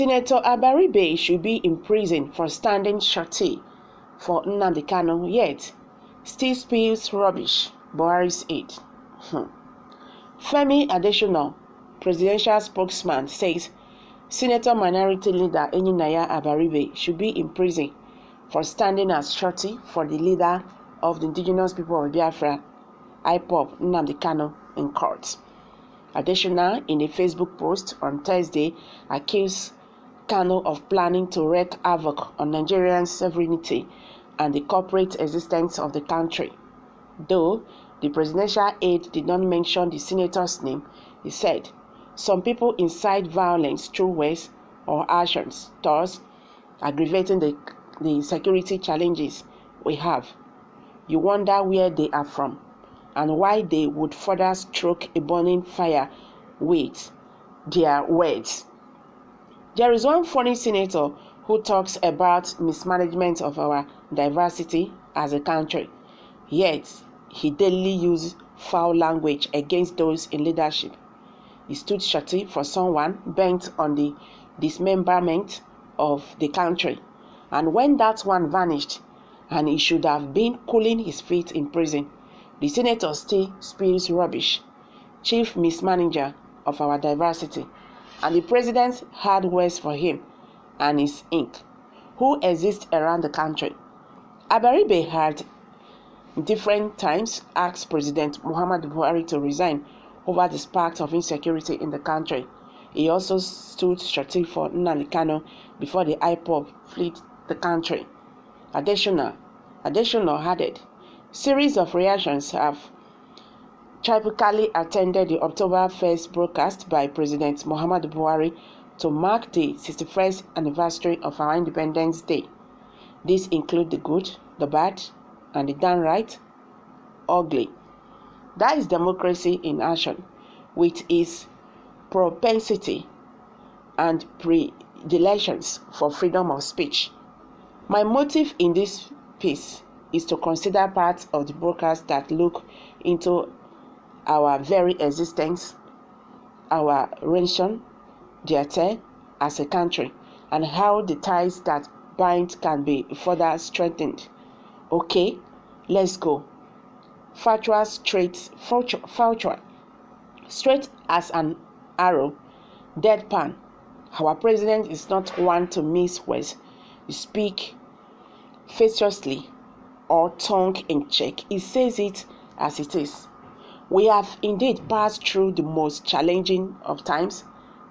Senator Abaribe should be in prison for standing shorty for Nnamdi Kanu, yet still spills rubbish. Buhari'S aide. Femi Adesina, presidential spokesman, says Senator Minority Leader Enyinaya Abaribe should be in prison for standing as shorty for the leader of the indigenous people of Biafra, Ipob, Nnamdi Kanu, in court. Adesina, in a Facebook post on Thursday, accused Kanu of planning to wreak havoc on Nigerian sovereignty and the corporate existence of the country. Though the presidential aide did not mention the senator's name, he said, "Some people incite violence through words or actions, thus aggravating the security challenges we have. You wonder where they are from and why they would further stroke a burning fire with their words. There is one funny senator who talks about mismanagement of our diversity as a country, yet he daily uses foul language against those in leadership. He stood shorty for someone bent on the dismemberment of the country, and when that one vanished and he should have been cooling his feet in prison, the senator still spills rubbish, chief mismanager of our diversity, and the president had words for him and his ink, who exists around the country." Abaribe had different times asked President Muhammadu Buhari to resign over the spark of insecurity in the country. He also stood shorty for Nnamdi Kanu before the Ipob fled the country. Adesina added, "Series of reactions have typically attended the October 1st broadcast by President Muhammadu Buhari to mark the 61st anniversary of our Independence Day. These include the good, the bad, and the downright ugly. That is democracy in action, with its propensity and predilections for freedom of speech. My motive in this piece is to consider parts of the broadcast that look into our very existence, our nation, theater as a country, and how the ties that bind can be further strengthened. Okay, let's go. Factual, straight as an arrow, deadpan. Our president is not one to miss words. You speak facetiously or tongue in check. He says it as it is. We have indeed passed through the most challenging of times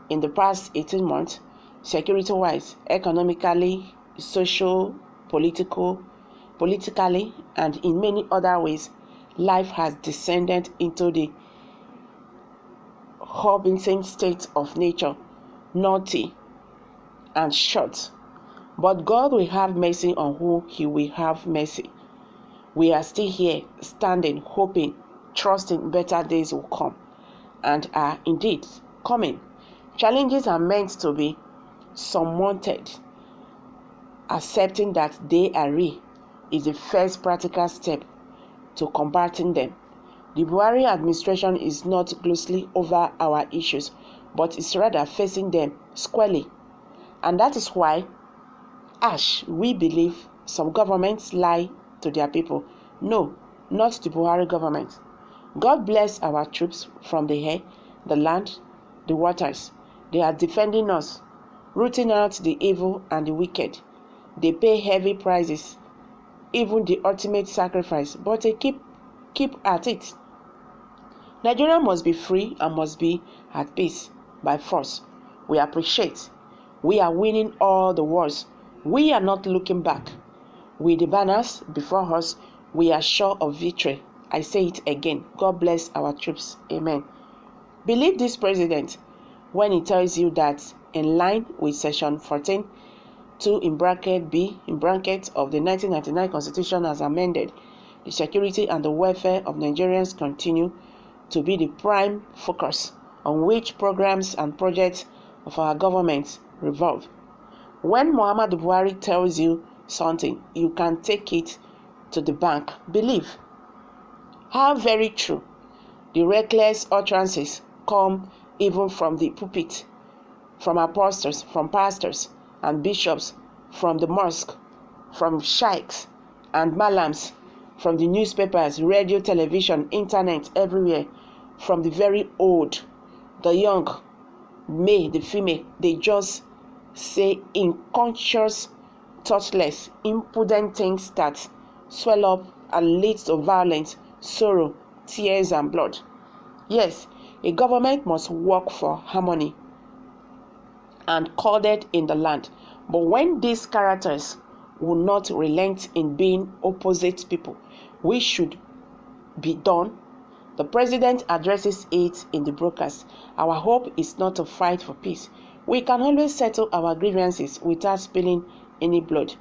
in the past 18 months, security-wise, economically, politically, and in many other ways. Life has descended into the Hobbiton state of nature, naughty and short. But God will have mercy on who He will have mercy. We are still here, standing, hoping, trusting better days will come, and are indeed coming. Challenges are meant to be surmounted. Accepting that they are real is the first practical step to combating them. The Buhari administration is not glossy over our issues, but is rather facing them squarely. And that is why, we believe some governments lie to their people. No, not the Buhari government. God bless our troops from the air, the land, the waters. They are defending us, rooting out the evil and the wicked. They pay heavy prices, even the ultimate sacrifice, but they keep at it. Nigeria must be free and must be at peace by force. We appreciate. We are winning all the wars. We are not looking back. With the banners before us, we are sure of victory. I say it again. God bless our troops. Amen. Believe this president when he tells you that, in line with Section 14, 2 in bracket B in bracket of the 1999 Constitution as amended, the security and the welfare of Nigerians continue to be the prime focus on which programs and projects of our government revolve. When Muhammadu Buhari tells you something, you can take it to the bank. Believe. How very true. The reckless utterances come even from the pulpit from apostles, from pastors and bishops, from the mosque, from sheikhs and malams, from the newspapers, radio, television, internet, everywhere, from the very old, the young, male, the female, they just say unconscious, thoughtless, impudent things that swell up and lead to violence, sorrow, tears, and blood. Yes, a government must work for harmony and order in the land. But when these characters will not relent in being opposite people, which should be done, the president addresses it in the broadcast. Our hope is not to fight for peace. We can always settle our grievances without spilling any blood.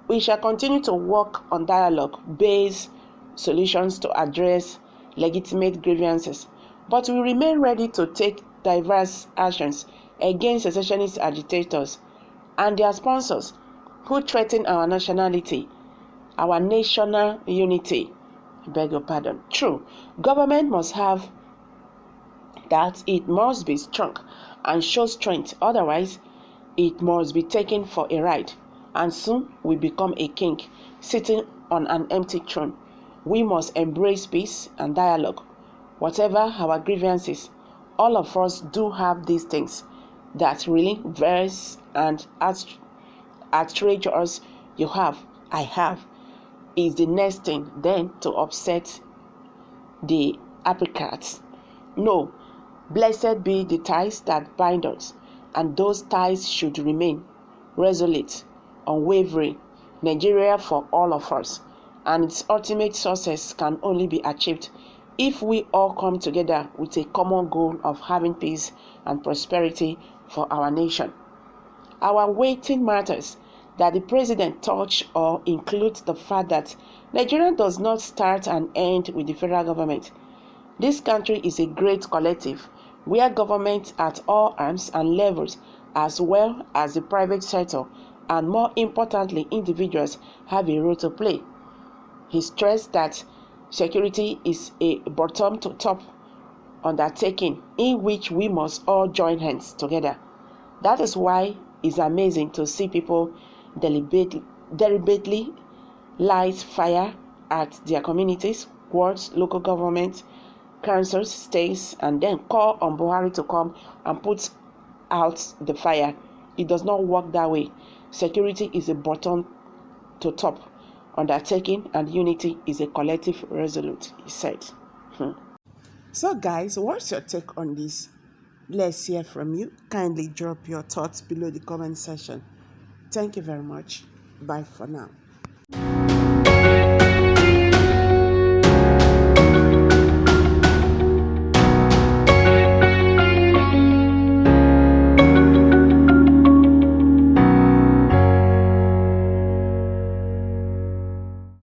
We shall continue to work on dialogue-based solutions to address legitimate grievances, but we remain ready to take diverse actions against secessionist agitators and their sponsors who threaten our nationality, our national unity. I beg your pardon. True, government must have that. It must be strong and show strength, otherwise it must be taken for a ride, and soon we become a king sitting on an empty throne. We must embrace peace and dialogue. Whatever our grievances, all of us do have these things that really vex and outrage us. You have, I have, is the next thing then to upset the apricots. No, blessed be the ties that bind us, and those ties should remain resolute, unwavering. Nigeria for all of us, and its ultimate success can only be achieved if we all come together with a common goal of having peace and prosperity for our nation. Our waiting matters that the president touch or include the fact that Nigeria does not start and end with the federal government. This country is a great collective where government at all arms and levels, as well as the private sector, and more importantly, individuals, have a role to play. He stressed that security is a bottom-to-top undertaking in which we must all join hands together. That is why it's amazing to see people deliberately light fire at their communities, wards, local governments, councils, states, and then call on Buhari to come and put out the fire. It does not work that way. Security is a bottom-to-top undertaking, and unity is a collective resolute, he said. So guys, what's your take on this? Let's hear from you. Kindly drop your thoughts below the comment section. Thank you very much. Bye for now.